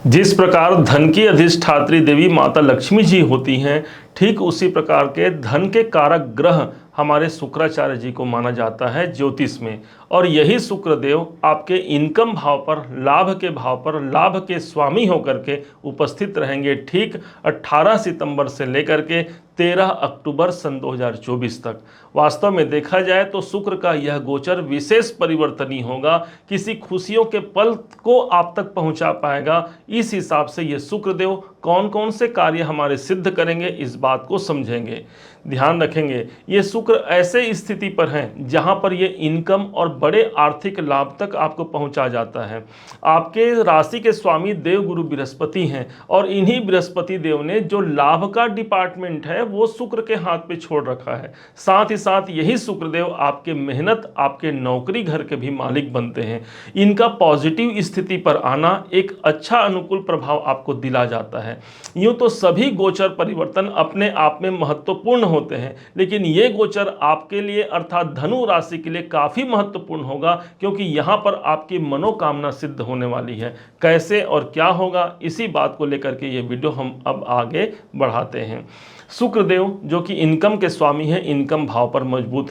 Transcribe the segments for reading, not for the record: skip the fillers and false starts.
जिस प्रकार धन की अधिष्ठात्री देवी माता लक्ष्मी जी होती हैं, ठीक उसी प्रकार के धन के कारक ग्रह हमारे शुक्राचार्य जी को माना जाता है ज्योतिष में। और यही शुक्रदेव आपके इनकम भाव पर, लाभ के भाव पर, लाभ के स्वामी होकर के उपस्थित रहेंगे ठीक 18 सितंबर से लेकर के 13 अक्टूबर सन 2024 तक। वास्तव में देखा जाए तो शुक्र का यह गोचर विशेष परिवर्तनीय होगा, किसी खुशियों के पल को आप तक पहुंचा पाएगा। इस हिसाब से ये शुक्रदेव कौन कौन से कार्य हमारे सिद्ध करेंगे, इस बात को समझेंगे। ध्यान रखेंगे, ये शुक्र ऐसे स्थिति पर हैं जहां पर ये इनकम और बड़े आर्थिक लाभ तक आपको पहुंचा जाता है। आपके राशि के स्वामी देव गुरु बृहस्पति हैं और इन्हीं बृहस्पति देव ने जो लाभ का डिपार्टमेंट है वो शुक्र के हाथ पे छोड़ रखा है। साथ ही साथ यही शुक्रदेव आपके मेहनत, आपके नौकरी घर के भी मालिक बनते हैं। इनका पॉजिटिव स्थिति पर आना एक अच्छा अनुकूल प्रभाव आपको दिला जाता है। यूं तो सभी गोचर परिवर्तन अपने आप में महत्वपूर्ण होते हैं, लेकिन ये गोचर आपके लिए अर्थात धनु राशि के लिए काफी महत्वपूर्ण होगा, क्योंकि यहां पर आपकी मनोकामना सिद्ध होने वाली है। कैसे और क्या होगा, इसी बात को लेकर के ये वीडियो हम अब आगे बढ़ाते हैं। शुक्रदेव जो कि इनकम के स्वामी हैं, इनकम भाव पर मजबूत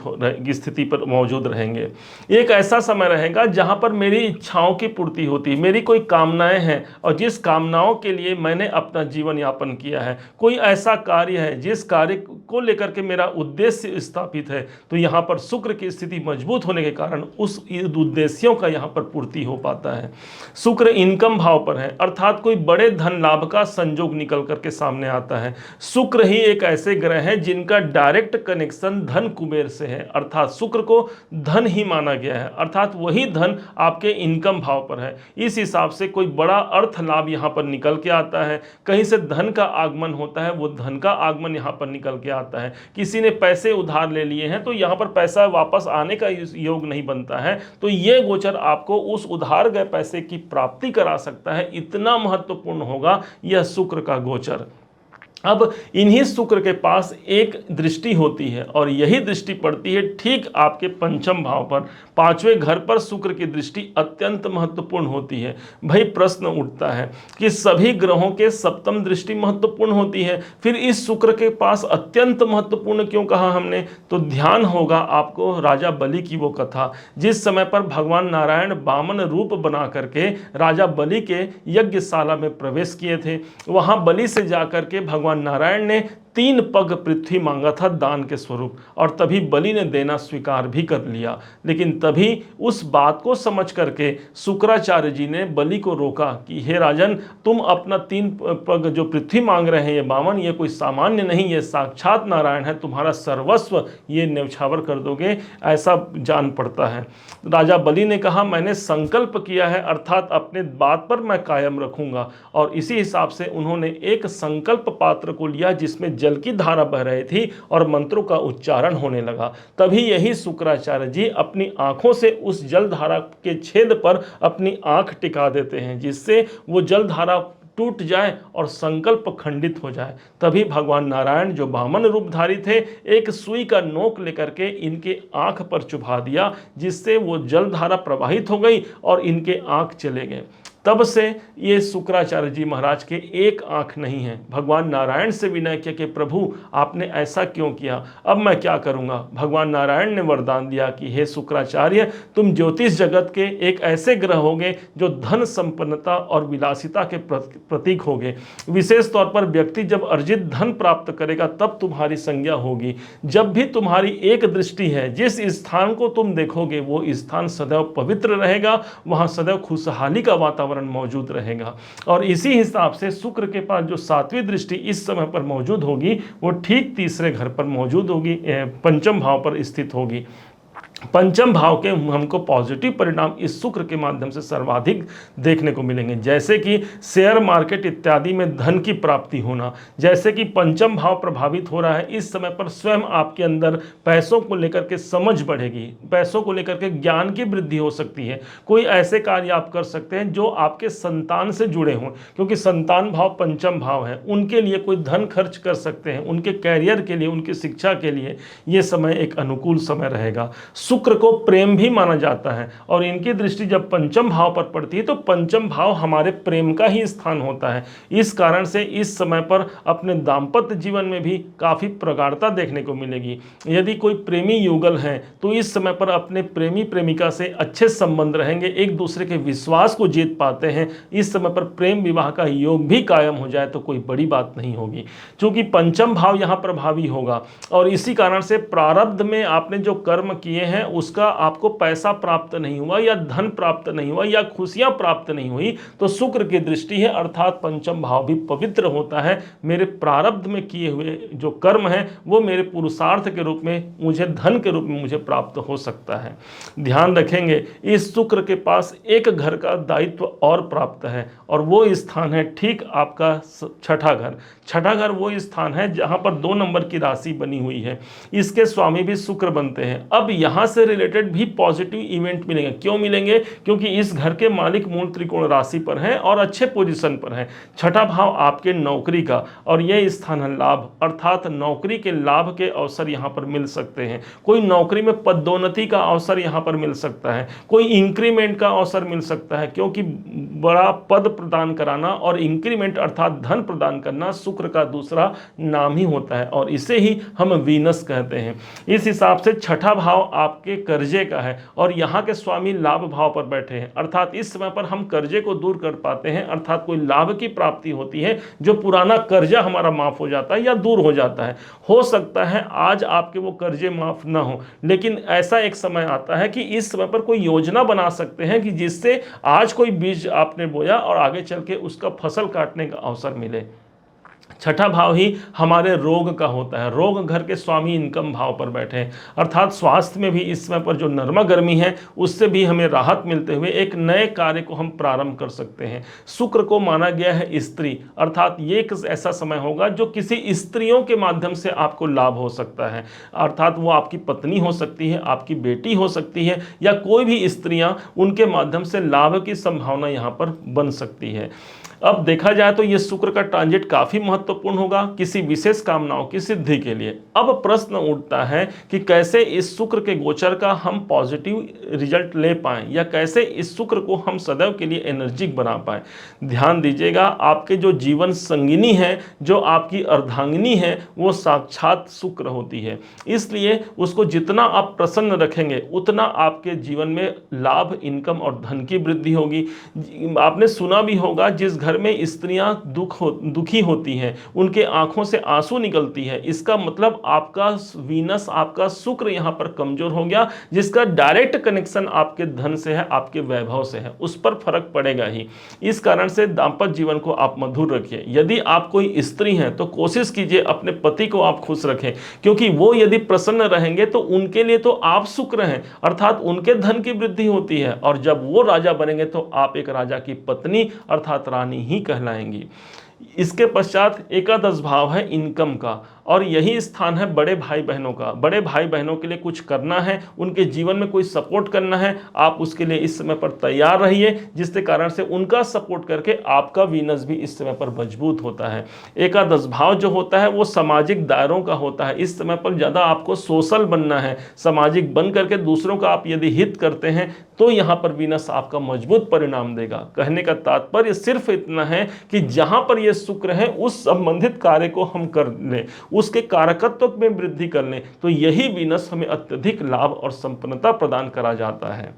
स्थिति पर मौजूद रहेंगे। एक ऐसा समय रहेगा जहां पर मेरी इच्छाओं की पूर्ति होती है, मेरी कोई कामनाएं हैं और जिस कामनाओं के लिए मैंने अपना जीवन यापन किया है, कोई ऐसा कार्य है जिस कार्य को लेकर के मेरा उद्देश्य स्थापित है, तो यहाँ पर शुक्र की स्थिति मजबूत होने के कारण उस उद्देश्यों का यहाँ पर पूर्ति हो पाता है। शुक्र इनकम भाव पर है, अर्थात कोई बड़े धन लाभ का संयोग निकल करके सामने आता है। शुक्र ही एक ऐसे ग्रह हैं जिनका डायरेक्ट कनेक्शन धन कुबेर से है, अर्थात शुक्र को धन ही माना गया है, अर्थात वही धन आपके इनकम भाव पर है। इस हिसाब से कोई बड़ा अर्थ लाभ यहाँ पर निकल के आता है, कहीं से धन का आगमन होता है, वो धन का आगमन यहाँ पर निकल के आता है। किसी ने पैसे उधार ले लिए हैं तो यहाँ पर पैसा वापस आने का योग नहीं बनता है, तो ये गोचर आपको उस उधार गए पैसे की प्राप्ति करा सकता है। इतना महत्वपूर्ण होगा यह शुक्र का गोचर। अब इन्हीं शुक्र के पास एक दृष्टि होती है और यही दृष्टि पड़ती है ठीक आपके पंचम भाव पर, पांचवें घर पर शुक्र की दृष्टि अत्यंत महत्वपूर्ण होती है। भाई प्रश्न उठता है कि सभी ग्रहों के सप्तम दृष्टि महत्वपूर्ण होती है, फिर इस शुक्र के पास अत्यंत महत्वपूर्ण क्यों कहा हमने? तो ध्यान होगा आपको राजा बलि की वो कथा, जिस समय पर भगवान नारायण वामन रूप बना करके राजा बलि के यज्ञशाला में प्रवेश किए थे। वहां बलि से जाकर के भगवान नारायण ने 3 पग पृथ्वी मांगा था दान के स्वरूप, और तभी बलि ने देना स्वीकार भी कर लिया। लेकिन तभी उस बात को समझ करके शुक्राचार्य जी ने बलि को रोका कि हे राजन, तुम अपना 3 पग जो पृथ्वी मांग रहे हैं ये वामन, ये कोई सामान्य नहीं, ये साक्षात नारायण है, तुम्हारा सर्वस्व ये न्यौछावर कर दोगे, ऐसा जान पड़ता है। राजा बलि ने कहा मैंने संकल्प किया है, अर्थात अपने बात पर मैं कायम रखूंगा। और इसी हिसाब से उन्होंने एक संकल्प पात्र को लिया जिसमें जल की धारा बह रही थी और मंत्रों का उच्चारण होने लगा। तभी यही शुक्राचार्य जी अपनी आंखों से उस जल धारा के छेद पर अपनी आंख टिका देते हैं, जिससे वो जल धारा टूट जाए और संकल्प खंडित हो जाए। तभी भगवान नारायण जो वामन रूपधारी थे, एक सुई का नोक लेकर के इनके आंख पर चुभा दिया, जिससे वो जल धारा प्रवाहित हो गई और इनके आंख चले गए। तब से ये शुक्राचार्य जी महाराज के एक आंख नहीं है। भगवान नारायण से विनय किया कि प्रभु आपने ऐसा क्यों किया, अब मैं क्या करूंगा? भगवान नारायण ने वरदान दिया कि हे शुक्राचार्य, तुम ज्योतिष जगत के एक ऐसे ग्रह होगे जो धन संपन्नता और विलासिता के प्रतीक होगे। विशेष तौर पर व्यक्ति जब अर्जित धन प्राप्त करेगा तब तुम्हारी संज्ञा होगी। जब भी तुम्हारी एक दृष्टि है, जिस स्थान को तुम देखोगे वो स्थान सदैव पवित्र रहेगा, वहां सदैव खुशहाली का वातावरण मौजूद रहेगा। और इसी हिसाब से शुक्र के पास जो 7वीं दृष्टि इस समय पर मौजूद होगी, वो ठीक तीसरे घर पर मौजूद होगी, पंचम भाव पर स्थित होगी। पंचम भाव के हमको पॉजिटिव परिणाम इस शुक्र के माध्यम से सर्वाधिक देखने को मिलेंगे, जैसे कि शेयर मार्केट इत्यादि में धन की प्राप्ति होना। जैसे कि पंचम भाव प्रभावित हो रहा है, इस समय पर स्वयं आपके अंदर पैसों को लेकर के समझ बढ़ेगी, पैसों को लेकर के ज्ञान की वृद्धि हो सकती है। कोई ऐसे कार्य आप कर सकते हैं जो आपके संतान से जुड़े हों, क्योंकि संतान भाव पंचम भाव है, उनके लिए कोई धन खर्च कर सकते हैं, उनके कैरियर के लिए, उनकी शिक्षा के लिए ये समय एक अनुकूल समय रहेगा। शुक्र को प्रेम भी माना जाता है और इनकी दृष्टि जब पंचम भाव पर पड़ती है तो पंचम भाव हमारे प्रेम का ही स्थान होता है। इस कारण से इस समय पर अपने दाम्पत्य जीवन में भी काफ़ी प्रगाढ़ता देखने को मिलेगी। यदि कोई प्रेमी युगल हैं तो इस समय पर अपने प्रेमी प्रेमिका से अच्छे संबंध रहेंगे, एक दूसरे के विश्वास को जीत पाते हैं। इस समय पर प्रेम विवाह का योग भी कायम हो जाए तो कोई बड़ी बात नहीं होगी, क्योंकि पंचम भाव यहाँ प्रभावी होगा और इसी कारण से प्रारब्ध में आपने जो कर्म किए हैं उसका आपको पैसा प्राप्त नहीं हुआ या धन प्राप्त नहीं हुआ या खुशियां प्राप्त नहीं हुई तो शुक्र की दृष्टि है, अर्थात पंचम भाव भी पवित्र होता है। मेरे प्रारब्ध में किए हुए जो कर्म है वो मेरे पुरुषार्थ के रूप में, मुझे धन के रूप में मुझे प्राप्त हो सकता है। ध्यान रखेंगे इस शुक्र के पास एक घर का दायित्व और प्राप्त है और वो स्थान है ठीक आपका छठा घर। छठा घर वो स्थान है जहां पर 2 नंबर की राशि बनी हुई है, इसके स्वामी भी शुक्र बनते हैं। अब यहां से रिलेटेड भी पॉजिटिव इवेंट मिलेंगे। क्यों मिलेंगे? क्योंकि इस घर के मालिक मूल त्रिकोण राशि पर हैं और अच्छे पोजीशन पर हैं। छठा भाव आपके नौकरी का और यह स्थान है लाभ, अर्थात नौकरी के लाभ के अवसर यहां पर मिल सकते हैं। कोई नौकरी में पदोन्नति का अवसर यहां पर मिल सकता है, कोई इंक्रीमेंट का अवसर मिल सकता है, क्योंकि बड़ा पद प्रदान कराना और इंक्रीमेंट अर्थात धन प्रदान करना शुक्र का दूसरा नाम ही होता है और इसे ही हम वीनस कहते हैं। इस हिसाब से छठा भाव आपके कर्जे का है और यहाँ के स्वामी लाभ भाव पर बैठे हैं, अर्थात इस समय पर हम कर्जे को दूर कर पाते हैं, अर्थात कोई लाभ की प्राप्ति होती है, जो पुराना कर्जा हमारा माफ हो जाता है या दूर हो जाता है। हो सकता है आज आपके वो कर्जे माफ ना हो, लेकिन ऐसा एक समय आता है कि इस समय पर कोई योजना बना सकते हैं कि जिससे आज कोई बीज आपने बोया और आगे चल के उसका फसल काटने का अवसर मिले। छठा भाव ही हमारे रोग का होता है। रोग घर के स्वामी इनकम भाव पर बैठे हैं, अर्थात स्वास्थ्य में भी इस समय पर जो नरमा गर्मी है उससे भी हमें राहत मिलते हुए एक नए कार्य को हम प्रारंभ कर सकते हैं। शुक्र को माना गया है स्त्री, अर्थात ये एक ऐसा समय होगा जो किसी स्त्रियों के माध्यम से आपको लाभ हो सकता है, अर्थात वो आपकी पत्नी हो सकती है, आपकी बेटी हो सकती है या कोई भी स्त्रियां, उनके माध्यम से लाभ की संभावना यहाँ पर बन सकती है। अब देखा जाए तो ये शुक्र का ट्रांजिट काफी महत्वपूर्ण होगा किसी विशेष कामनाओं की सिद्धि के लिए। अब प्रश्न उठता है कि कैसे इस शुक्र के गोचर का हम पॉजिटिव रिजल्ट ले पाएं या कैसे इस शुक्र को हम सदैव के लिए एनर्जिक बना पाएं। ध्यान दीजिएगा, आपके जो जीवन संगिनी है, जो आपकी अर्धांगिनी है, वो साक्षात शुक्र होती है, इसलिए उसको जितना आप प्रसन्न रखेंगे उतना आपके जीवन में लाभ, इनकम और धन की वृद्धि होगी। आपने सुना भी होगा, जिस घर में स्त्रियां दुखी होती हैं उनके आंखों से आंसू निकलती है, इसका मतलब आपका वीनस, आपका शुक्र यहां पर कमजोर हो गया, जिसका डायरेक्ट कनेक्शन आपके धन से है, आपके वैभव से है, उस पर फर्क पड़ेगा ही। इस कारण से दाम्पत्य जीवन को आप मधुर रखिए। यदि आप कोई स्त्री हैं तो कोशिश कीजिए अपने पति को आप खुश रखें, क्योंकि वो यदि प्रसन्न रहेंगे तो उनके लिए तो आप शुक्र हैं, अर्थात उनके धन की वृद्धि होती है और जब वो राजा बनेंगे तो आप एक राजा की पत्नी अर्थात रानी ही कहलाएंगी। इसके पश्चात एकादश भाव है इनकम का और यही स्थान है बड़े भाई बहनों का। बड़े भाई बहनों के लिए कुछ करना है, उनके जीवन में कोई सपोर्ट करना है, आप उसके लिए इस समय पर तैयार रहिए, जिसके कारण से उनका सपोर्ट करके आपका वीनस भी इस समय पर मजबूत होता है। एकादश भाव जो होता है वो सामाजिक दायरों का होता है। इस समय पर ज़्यादा आपको सोशल बनना है, सामाजिक बन करके दूसरों का आप यदि हित करते हैं तो यहाँ पर वीनस आपका मजबूत परिणाम देगा। कहने का तात्पर्य सिर्फ इतना है कि जहाँ पर ये शुक्र है उस संबंधित कार्य को हम कर लें, उसके कारकत्व में वृद्धि कर लें, तो यही वीनस हमें अत्यधिक लाभ और संपन्नता प्रदान करा जाता है।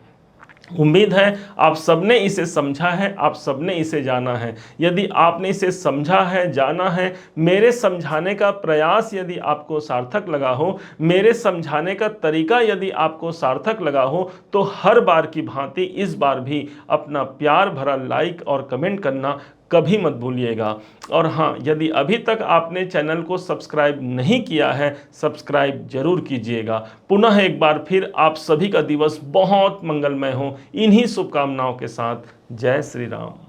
उम्मीद है आप सबने इसे समझा है, आप सबने इसे जाना है। यदि आपने इसे समझा है, जाना है, मेरे समझाने का प्रयास यदि आपको सार्थक लगा हो, मेरे समझाने का तरीका यदि आपको सार्थक लगा हो, तो हर बार की भांति इस बार भी अपना प्यार भरा लाइक और कमेंट करना कभी मत भूलिएगा। और हाँ, यदि अभी तक आपने चैनल को सब्सक्राइब नहीं किया है, सब्सक्राइब जरूर कीजिएगा। पुनः एक बार फिर आप सभी का दिवस बहुत मंगलमय हो, इन्हीं शुभकामनाओं के साथ। जय श्री राम।